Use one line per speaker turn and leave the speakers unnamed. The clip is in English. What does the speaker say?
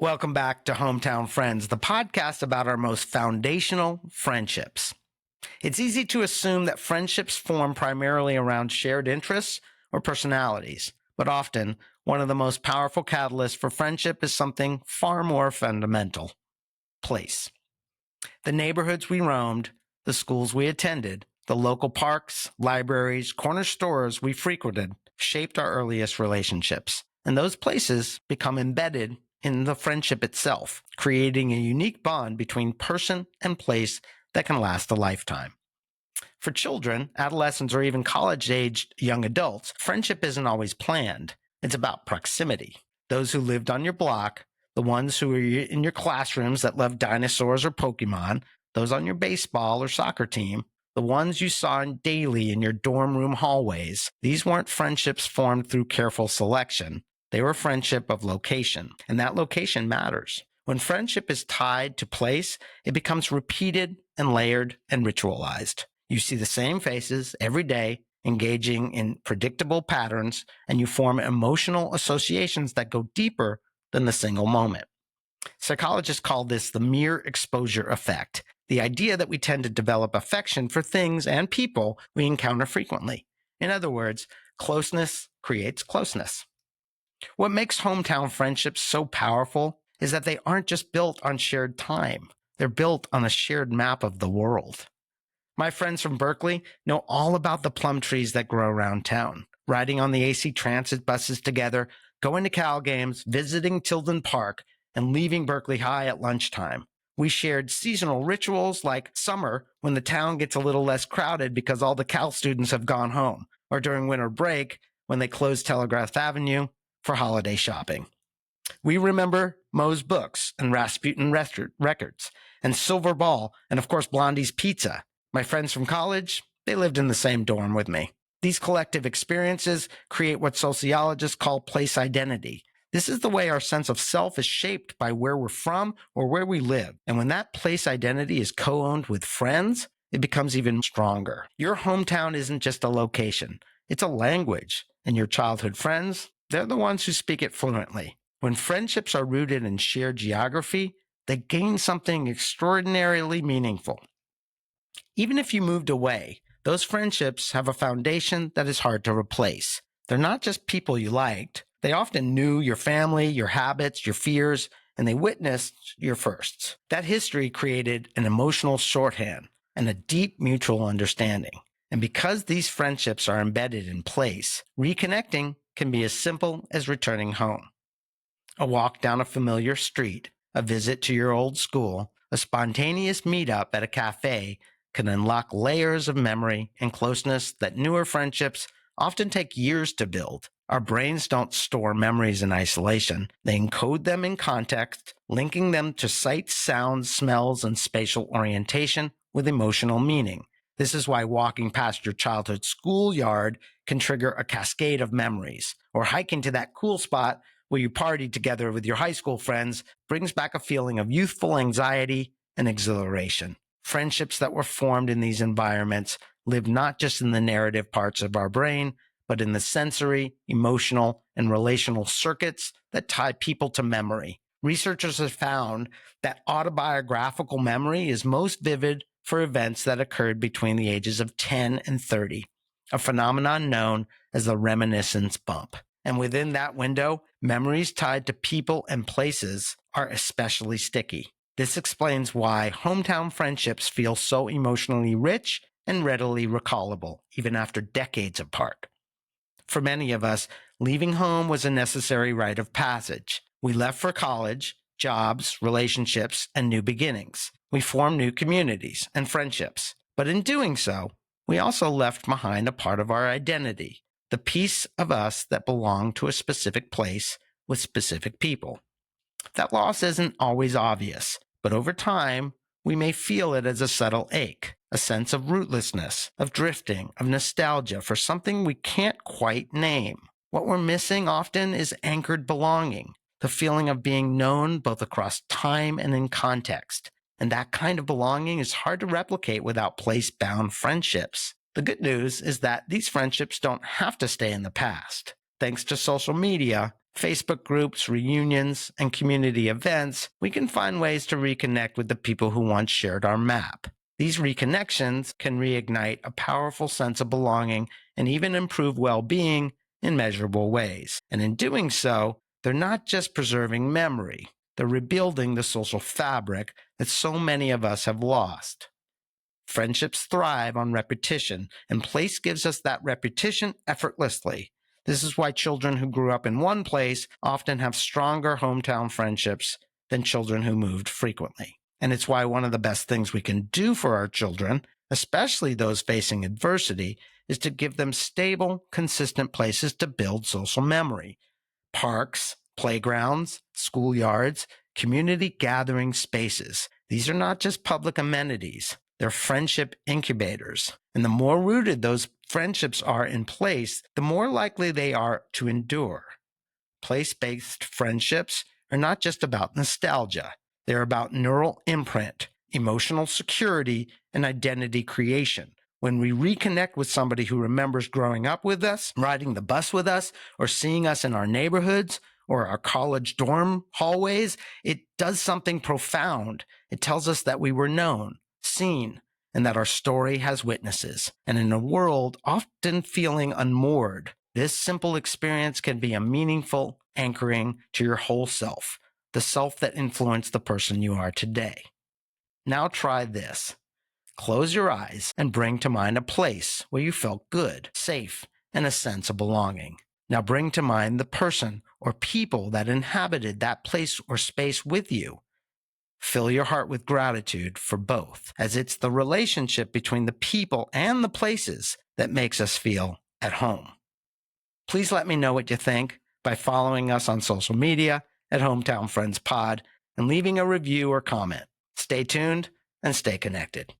Welcome back to Hometown Friends, the podcast about our most foundational friendships. It's easy to assume that friendships form primarily around shared interests or personalities, but often one of the most powerful catalysts for friendship is something far more fundamental: place. The neighborhoods we roamed, the schools we attended, the local parks, libraries, corner stores we frequented shaped our earliest relationships. And those places become embedded in the friendship itself, creating a unique bond between person and place that can last a lifetime. For children, adolescents, or even college-aged young adults, friendship isn't always planned. It's about proximity. Those who lived on your block, the ones who were in your classrooms that loved dinosaurs or Pokemon, those on your baseball or soccer team, the ones you saw daily in your dorm room hallways. These weren't friendships formed through careful selection. They were friendship of location, and that location matters. When friendship is tied to place, it becomes repeated and layered and ritualized. You see the same faces every day, engaging in predictable patterns, and you form emotional associations that go deeper than the single moment. Psychologists call this the mere exposure effect, the idea that we tend to develop affection for things and people we encounter frequently. In other words, closeness creates closeness. What makes hometown friendships so powerful is that they aren't just built on shared time. They're built on a shared map of the world. My friends from Berkeley know all about the plum trees that grow around town, riding on the AC Transit buses together, going to Cal games, visiting Tilden Park, and leaving Berkeley High at lunchtime. We shared seasonal rituals like summer, when the town gets a little less crowded because all the Cal students have gone home, or during winter break when they close Telegraph Avenue for holiday shopping. We remember Moe's Books and Rasputin Records and Silver Ball and, of course, Blondie's Pizza. My friends from college, they lived in the same dorm with me. These collective experiences create what sociologists call place identity. This is the way our sense of self is shaped by where we're from or where we live. And when that place identity is co-owned with friends, it becomes even stronger. Your hometown isn't just a location. It's a language. And your childhood friends, they're the ones who speak it fluently. When friendships are rooted in shared geography, they gain something extraordinarily meaningful. Even if you moved away, those friendships have a foundation that is hard to replace. They're not just people you liked. They often knew your family, your habits, your fears, and they witnessed your firsts. That history created an emotional shorthand and a deep mutual understanding. And because these friendships are embedded in place, reconnecting can be as simple as returning home. A walk down a familiar street, a visit to your old school, a spontaneous meetup at a cafe can unlock layers of memory and closeness that newer friendships often take years to build. Our brains don't store memories in isolation. They encode them in context, linking them to sights, sounds, smells, and spatial orientation with emotional meaning. This is why walking past your childhood schoolyard can trigger a cascade of memories, or hiking to that cool spot where you partied together with your high school friends brings back a feeling of youthful anxiety and exhilaration. Friendships that were formed in these environments live not just in the narrative parts of our brain, but in the sensory, emotional, and relational circuits that tie people to memory. Researchers have found that autobiographical memory is most vivid for events that occurred between the ages of 10 and 30, a phenomenon known as the reminiscence bump. And within that window, memories tied to people and places are especially sticky. This explains why hometown friendships feel so emotionally rich and readily recallable, even after decades apart. For many of us, leaving home was a necessary rite of passage. We left for college, jobs, relationships, and new beginnings. We formed new communities and friendships. But in doing so, we also left behind a part of our identity, the piece of us that belonged to a specific place with specific people. That loss isn't always obvious, but over time, we may feel it as a subtle ache, a sense of rootlessness, of drifting, of nostalgia for something we can't quite name. What we're missing often is anchored belonging, the feeling of being known both across time and in context. And that kind of belonging is hard to replicate without place-bound friendships. The good news is that these friendships don't have to stay in the past. Thanks to social media, Facebook groups, reunions, and community events, we can find ways to reconnect with the people who once shared our map. These reconnections can reignite a powerful sense of belonging and even improve well-being in measurable ways. And in doing so, they're not just preserving memory, they're rebuilding the social fabric that so many of us have lost. Friendships thrive on repetition, and place gives us that repetition effortlessly. This is why children who grew up in one place often have stronger hometown friendships than children who moved frequently. And it's why one of the best things we can do for our children, especially those facing adversity, is to give them stable, consistent places to build social memory. Parks, playgrounds, schoolyards, community gathering spaces. These are not just public amenities. They're friendship incubators. And the more rooted those friendships are in place, the more likely they are to endure. Place-based friendships are not just about nostalgia. They're about neural imprint, emotional security, and identity creation. When we reconnect with somebody who remembers growing up with us, riding the bus with us, or seeing us in our neighborhoods or our college dorm hallways, it does something profound. It tells us that we were known, seen, and that our story has witnesses. And in a world often feeling unmoored, this simple experience can be a meaningful anchoring to your whole self, the self that influenced the person you are today. Now try this. Close your eyes and bring to mind a place where you felt good, safe, and a sense of belonging. Now bring to mind the person or people that inhabited that place or space with you. Fill your heart with gratitude for both, as it's the relationship between the people and the places that makes us feel at home. Please let me know what you think by following us on social media at Hometown Friends Pod and leaving a review or comment. Stay tuned and stay connected.